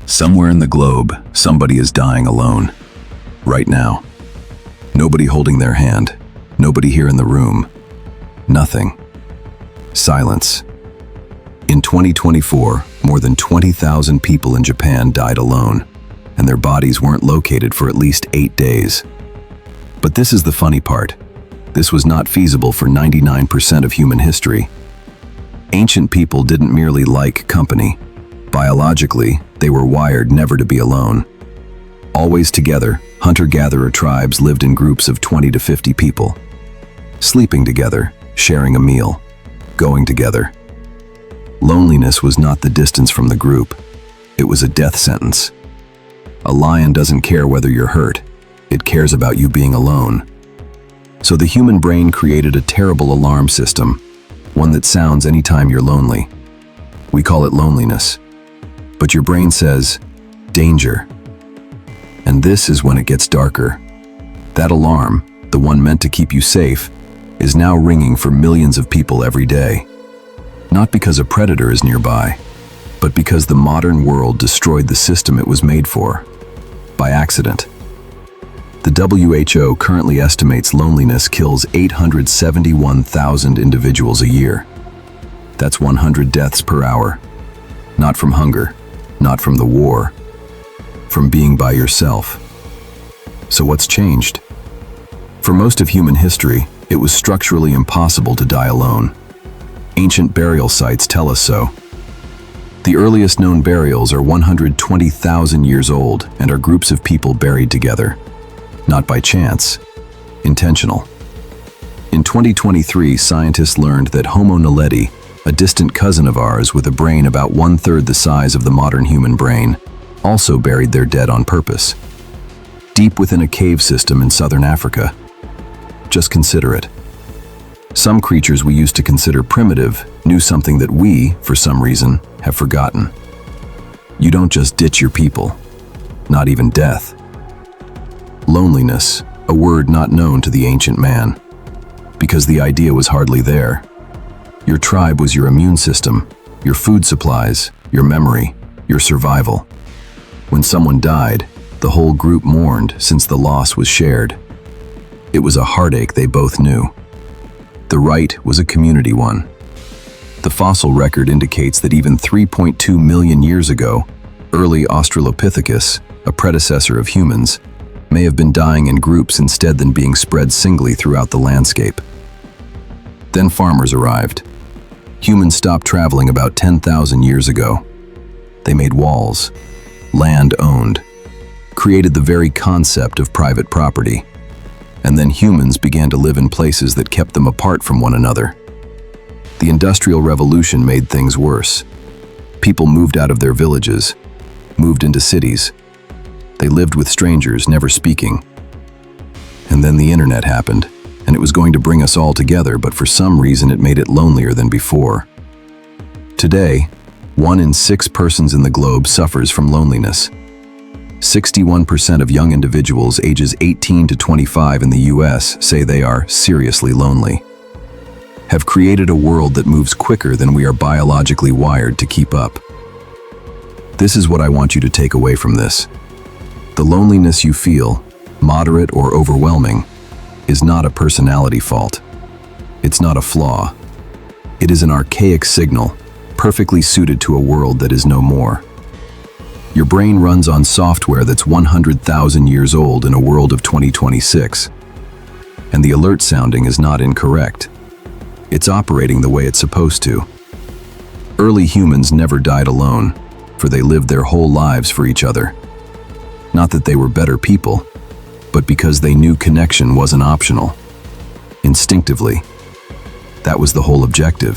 Somewhere in the globe, somebody is dying alone. Right now. Nobody holding their hand. Nobody here in the room. Nothing. Silence. In 2024, more than 20,000 people in Japan died alone, and their bodies weren't located for at least 8 days. But this is the funny part. This was not feasible for 99% of human history. Ancient people didn't merely like company. Biologically, they were wired never to be alone. Always together, hunter-gatherer tribes lived in groups of 20 to 50 people. Sleeping together, sharing a meal, going together. Loneliness was not the distance from the group. It was a death sentence. A lion doesn't care whether you're hurt. It cares about you being alone. So the human brain created a terrible alarm system, one that sounds anytime you're lonely. We call it loneliness. But your brain says, danger. And this is when it gets darker. That alarm, the one meant to keep you safe, is now ringing for millions of people every day. Not because a predator is nearby, but because the modern world destroyed the system it was made for, by accident. The WHO currently estimates loneliness kills 871,000 individuals a year. That's 100 deaths per hour. Not from hunger, not from the war, from being by yourself. So what's changed? For most of human history, it was structurally impossible to die alone. Ancient burial sites tell us so. The earliest known burials are 120,000 years old and are groups of people buried together. Not by chance, intentional. In 2023, scientists learned that Homo naledi, a distant cousin of ours with a brain about 1/3 the size of the modern human brain, also buried their dead on purpose. Deep within a cave system in southern Africa. Just consider it. Some creatures we used to consider primitive knew something that we, for some reason, have forgotten. You don't just ditch your people, not even death. Loneliness, a word not known to the ancient man, because the idea was hardly there. Your tribe was your immune system, your food supplies, your memory, your survival. When someone died, the whole group mourned since the loss was shared. It was a heartache they both knew. The rite was a community one. The fossil record indicates that even 3.2 million years ago, early Australopithecus, a predecessor of humans, may have been dying in groups instead than being spread singly throughout the landscape. Then farmers arrived. Humans stopped traveling about 10,000 years ago. They made walls, land owned, created the very concept of private property. And then humans began to live in places that kept them apart from one another. The Industrial Revolution made things worse. People moved out of their villages, moved into cities. They lived with strangers, never speaking. And then the internet happened, and it was going to bring us all together, but for some reason it made it lonelier than before. Today, 1 in 6 persons in the globe suffers from loneliness. 61% of young individuals ages 18 to 25 in the US say they are seriously lonely. Have created a world that moves quicker than we are biologically wired to keep up. This is what I want you to take away from this. The loneliness you feel, moderate or overwhelming, is not a personality fault. It's not a flaw. It is an archaic signal, perfectly suited to a world that is no more. Your brain runs on software that's 100,000 years old in a world of 2026. And the alert sounding is not incorrect. It's operating the way it's supposed to. Early humans never died alone, for they lived their whole lives for each other. Not that they were better people, but because they knew connection wasn't optional. Instinctively. That was the whole objective.